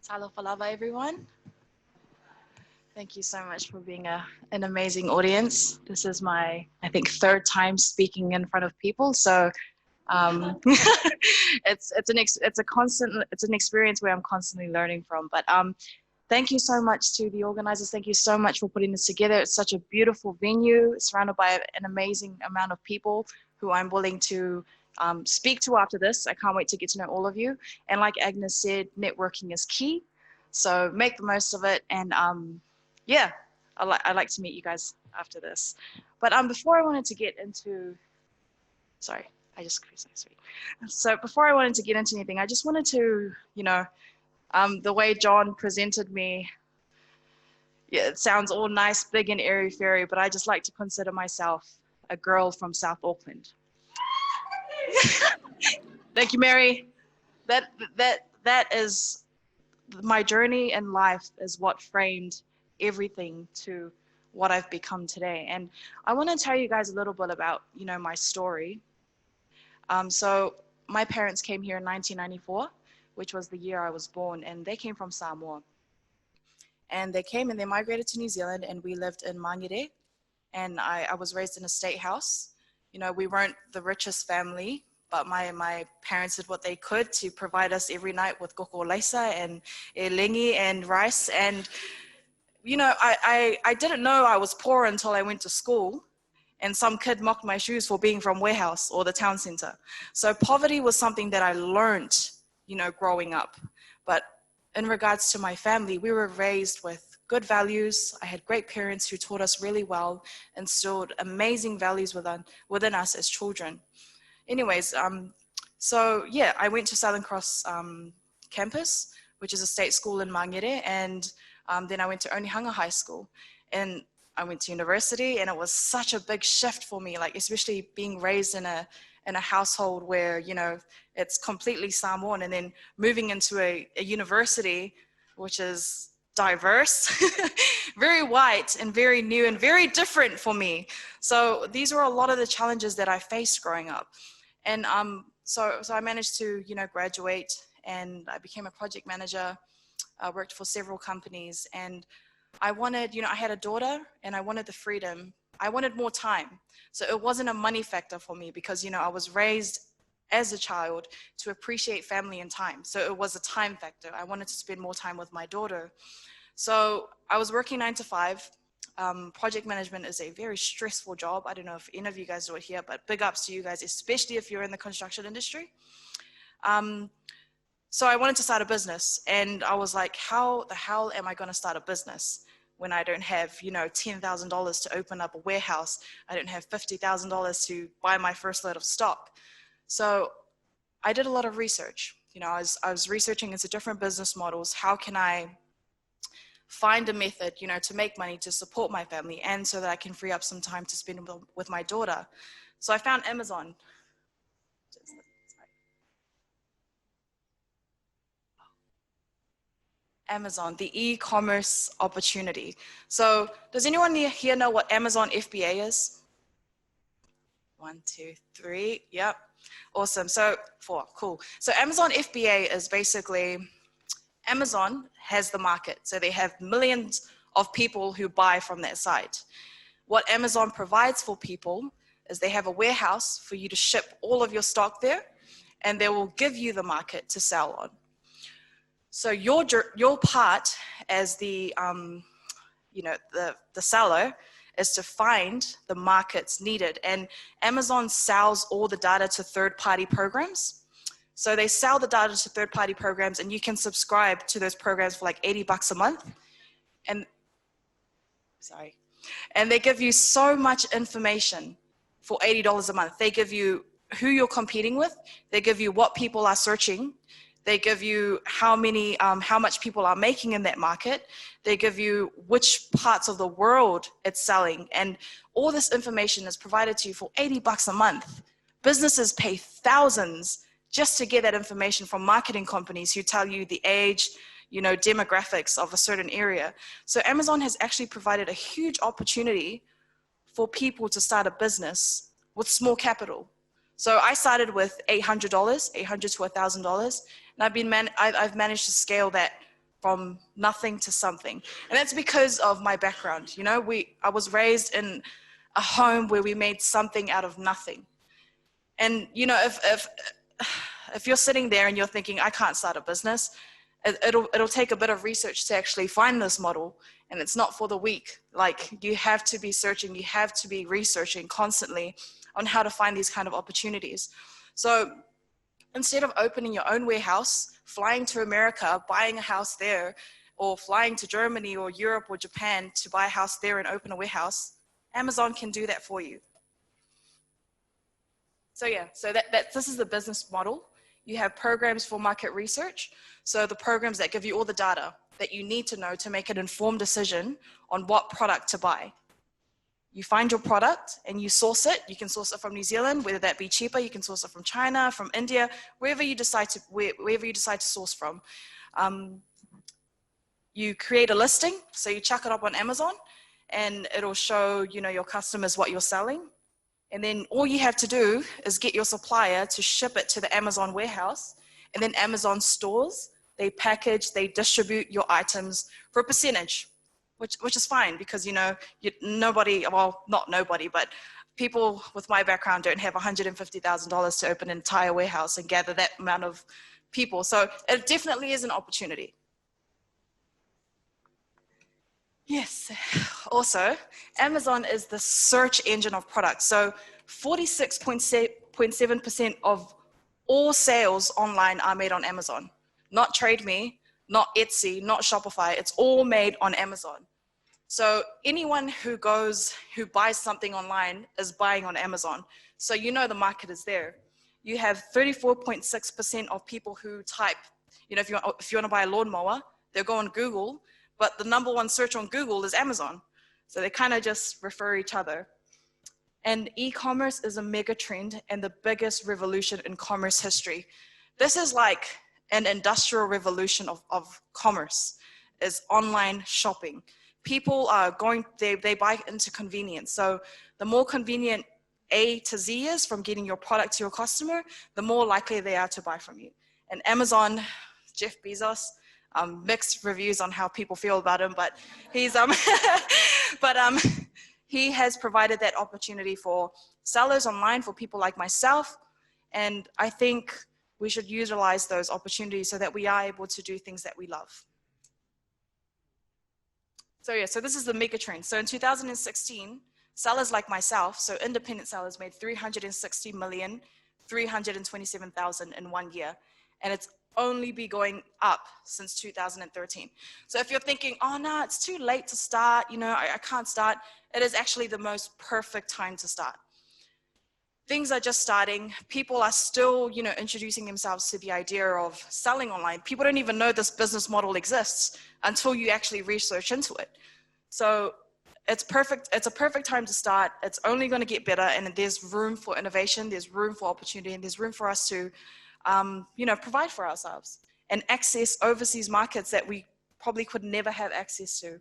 Talofa lava, everyone. Thank you so much for being an amazing audience. This is my, I think, third time speaking in front of people. So it's an experience where I'm constantly learning from. But thank you so much to the organizers. Thank you so much for putting this together. It's such a beautiful venue, surrounded by an amazing amount of people who I'm willing to speak to after this. I can't wait to get to know all of you. And like Agnes said, networking is key. So make the most of it. And yeah, I'd like to meet you guys after this. But before I wanted to get into, sorry, I just so sweet. So before I wanted to get into anything, I just wanted to, the way John presented me, yeah, it sounds all nice, big and airy fairy, but I just like to consider myself a girl from South Auckland. Thank you, Mary. That is my journey in life, is what framed everything to what I've become today. And I want to tell you guys a little bit about, my story. So my parents came here in 1994, which was the year I was born, and they came from Samoa. And they came and they migrated to New Zealand, and we lived in Mangere. And I was raised in a state house. We weren't the richest family, but my parents did what they could to provide us every night with koko laisa and elengi and rice. And, I didn't know I was poor until I went to school and some kid mocked my shoes for being from Warehouse or the town center. So poverty was something that I learned, growing up. But in regards to my family, we were raised with good values. I had great parents who taught us really well, instilled amazing values within us as children. Anyways, so yeah, I went to Southern Cross campus, which is a state school in Mangere, and then I went to Onehunga High School, and I went to university, and it was such a big shift for me, like especially being raised in a household where, it's completely Samoan, and then moving into a university, which is diverse, very white and very new and very different for me. So these were a lot of the challenges that I faced growing up. And so I managed to, graduate, and I became a project manager. I worked for several companies, and I wanted, I had a daughter, and I wanted the freedom. I wanted more time. So it wasn't a money factor for me because, I was raised as a child to appreciate family and time. So it was a time factor. I wanted to spend more time with my daughter. So I was working 9 to 5. Project management is a very stressful job. I don't know if any of you guys do it here, but big ups to you guys, especially if you're in the construction industry. So I wanted to start a business, and I was like, how the hell am I going to start a business when I don't have, $10,000 to open up a warehouse? I don't have $50,000 to buy my first load of stock. So I did a lot of research. I was researching into different business models. How can I find a method, to make money, to support my family, and so that I can free up some time to spend with my daughter? So I found Amazon. Amazon, the e-commerce opportunity. So does anyone here know what Amazon FBA is? 1, 2, 3, yep. Awesome, so 4, cool. So Amazon FBA is basically, Amazon has the market. So they have millions of people who buy from that site. What Amazon provides for people is they have a warehouse for you to ship all of your stock there, and they will give you the market to sell on. So your part as the seller is to find the markets needed. And Amazon sells all the data to third-party programs. So they sell the data to third-party programs, and you can subscribe to those programs for like $80 a month. And they give you so much information for $80 a month. They give you who you're competing with. They give you what people are searching. They give you how much people are making in that market. They give you which parts of the world it's selling. And all this information is provided to you for $80 a month. Businesses pay thousands just to get that information from marketing companies who tell you the age, demographics of a certain area. So Amazon has actually provided a huge opportunity for people to start a business with small capital. So I started with $800 to $1,000. And I've managed to scale that from nothing to something. And that's because of my background. You know, I was raised in a home where we made something out of nothing. And, you know, if you're sitting there and you're thinking, I can't start a business, it'll take a bit of research to actually find this model. And it's not for the weak. Like, you have to be searching, you have to be researching constantly on how to find these kind of opportunities. So instead of opening your own warehouse, flying to America, buying a house there, or flying to Germany or Europe or Japan to buy a house there and open a warehouse, Amazon can do that for you. So yeah, so this is the business model. You have programs for market research. So the programs that give you all the data that you need to know to make an informed decision on what product to buy. You find your product and you source it. You can source it from New Zealand, whether that be cheaper. You can source it from China, from India, wherever you decide to source from. You create a listing, so you chuck it up on Amazon, and it'll show, you know, your customers what you're selling. And then all you have to do is get your supplier to ship it to the Amazon warehouse, and then Amazon stores, they package, they distribute your items for a percentage. Which is fine, because, you know, nobody, well, not nobody, but people with my background don't have $150,000 to open an entire warehouse and gather that amount of people. So it definitely is an opportunity. Yes. Also, Amazon is the search engine of products. So 46.7% of all sales online are made on Amazon. Not TradeMe, not Etsy, not Shopify. It's all made on Amazon. So anyone who buys something online is buying on Amazon. So you know the market is there. You have 34.6% of people who type, you know, if you want to buy a lawnmower, they'll go on Google, but the #1 search on Google is Amazon. So they kind of just refer each other. And e-commerce is a mega trend and the biggest revolution in commerce history. This is like an industrial revolution of commerce, is online shopping. People are they buy into convenience. So the more convenient A to Z is from getting your product to your customer, the more likely they are to buy from you. And Amazon, Jeff Bezos, mixed reviews on how people feel about him, but he's he has provided that opportunity for sellers online, for people like myself. And I think we should utilize those opportunities so that we are able to do things that we love. So yeah, so this is the mega trend. So in 2016, sellers like myself, so independent sellers, made 327,327,000 in 1 year. And it's only be going up since 2013. So if you're thinking, oh no, it's too late to start, you know, I can't start, it is actually the most perfect time to start. Things are just starting. People are still, you know, introducing themselves to the idea of selling online. People don't even know this business model exists until you actually research into it. So it's perfect. It's a perfect time to start. It's only going to get better, and there's room for innovation. There's room for opportunity, and there's room for us to, you know, provide for ourselves and access overseas markets that we probably could never have access to.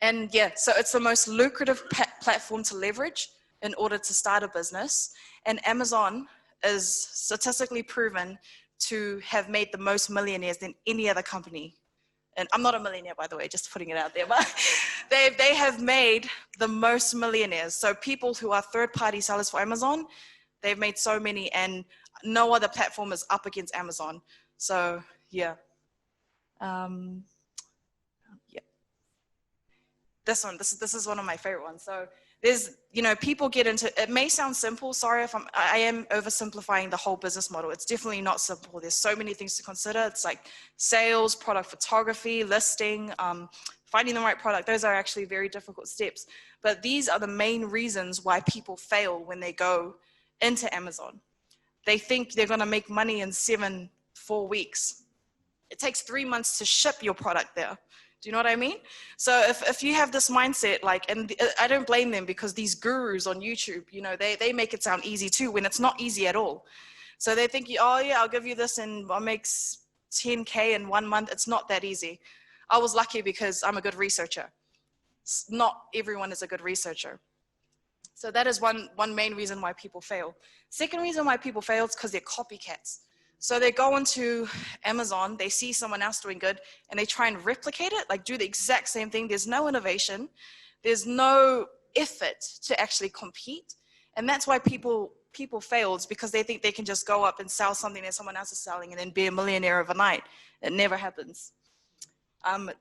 And yeah, so it's the most lucrative platform to leverage in order to start a business. And Amazon is statistically proven to have made the most millionaires than any other company. And I'm not a millionaire, by the way, just putting it out there, but they have made the most millionaires. So people who are third-party sellers for Amazon, they've made so many, and no other platform is up against Amazon. So yeah. Yeah. This is one of my favorite ones. So there's, you know, people get into, it may sound simple, sorry if I am oversimplifying the whole business model. It's definitely not simple. There's so many things to consider. It's like sales, product photography, listing, finding the right product. Those are actually very difficult steps. But these are the main reasons why people fail when they go into Amazon. They think they're going to make money in 4 weeks. It takes 3 months to ship your product there. Do you know what I mean? So if you have this mindset, like, and I don't blame them, because these gurus on YouTube, you know, they make it sound easy too, when it's not easy at all. So they think, oh yeah, I'll give you this and I'll make 10K in 1 month. It's not that easy. I was lucky because I'm a good researcher. Not everyone is a good researcher. So that is one main reason why people fail. Second reason why people fail is because they're copycats. So they go onto Amazon, they see someone else doing good, and they try and replicate it, like do the exact same thing. There's no innovation. There's no effort to actually compete. And that's why people fail, is because they think they can just go up and sell something that someone else is selling and then be a millionaire overnight. It never happens.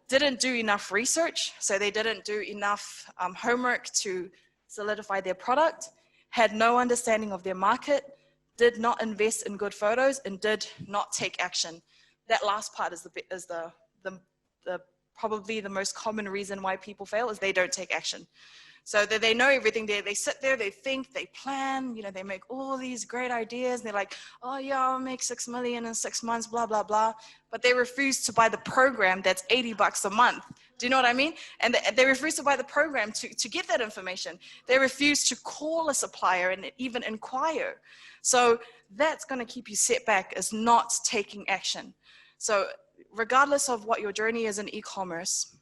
Didn't do enough research, so they didn't do enough homework to solidify their product, had no understanding of their market, did not invest in good photos, and did not take action. That last part is the probably the most common reason why people fail, is they don't take action. So that they know everything, they sit there, they think, they plan, they make all these great ideas. They're like, oh yeah, I'll make 6 million in 6 months, blah, blah, blah. But they refuse to buy the program that's $80 a month. Do you know what I mean? And they refuse to buy the program to get that information. They refuse to call a supplier and even inquire. So that's gonna keep you set back, is not taking action. So regardless of what your journey is in e-commerce,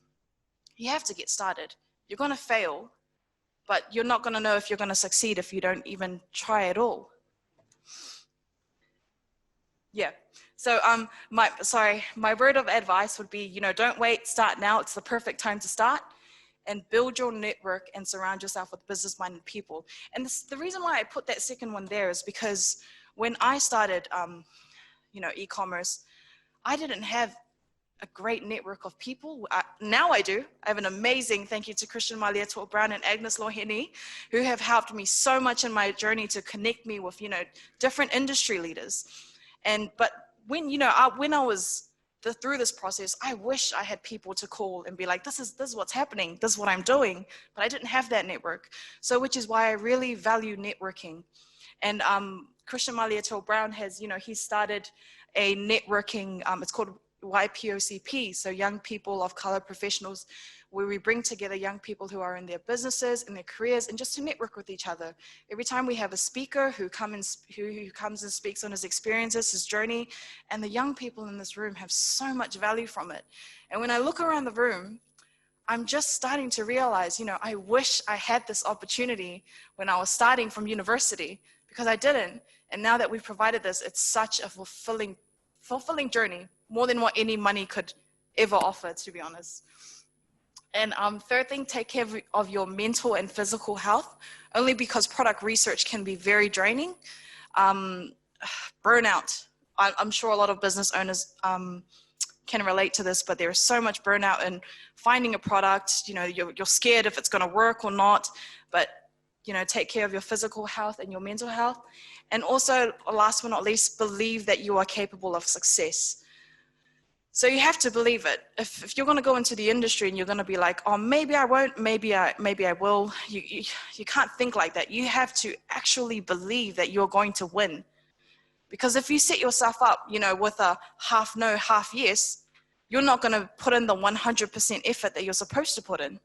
you have to get started. You're gonna fail, but you're not going to know if you're going to succeed if you don't even try at all. Yeah. So my word of advice would be, don't wait, start now. It's the perfect time to start, and build your network and surround yourself with business-minded people. And the reason why I put that second one there is because when I started, e-commerce, I didn't have a great network of people. Now I do. I have an amazing, thank you to Christian Maliato Brown and Agnes Loheni, who have helped me so much in my journey to connect me with, different industry leaders. But when, when I was through this process, I wish I had people to call and be like, this is what's happening, this is what I'm doing, but I didn't have that network. So which is why I really value networking. And Christian Maliato Brown has, he started a networking, it's called YPOCP, so Young People of Color Professionals, where we bring together young people who are in their businesses, in their careers, and just to network with each other. Every time we have a speaker who comes and speaks on his experiences, his journey, and the young people in this room have so much value from it. And when I look around the room, I'm just starting to realize, I wish I had this opportunity when I was starting from university, because I didn't. And now that we've provided this, it's such a fulfilling journey, more than what any money could ever offer, to be honest. And third thing, take care of your mental and physical health, only because product research can be very draining. Burnout, I'm sure a lot of business owners can relate to this, but there is so much burnout in finding a product. You're scared if it's going to work or not, but take care of your physical health and your mental health. And also, last but not least, believe that you are capable of success. So you have to believe it. If you're going to go into the industry and you're going to be like, oh, maybe I won't, maybe I will, you can't think like that. You have to actually believe that you're going to win. Because if you set yourself up, with a half no, half yes, you're not going to put in the 100% effort that you're supposed to put in.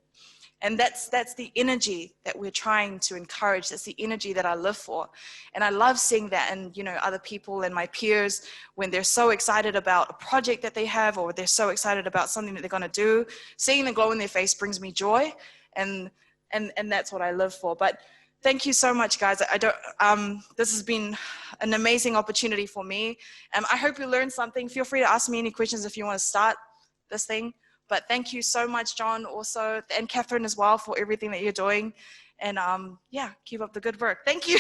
And that's the energy that we're trying to encourage. That's the energy that I live for. And I love seeing that in, other people and my peers, when they're so excited about a project that they have, or they're so excited about something that they're going to do. Seeing the glow in their face brings me joy. And that's what I live for. But thank you so much, guys. This has been an amazing opportunity for me. I hope you learned something. Feel free to ask me any questions if you want to start this thing. But thank you so much, John, also, and Catherine as well, for everything that you're doing. And yeah, keep up the good work. Thank you.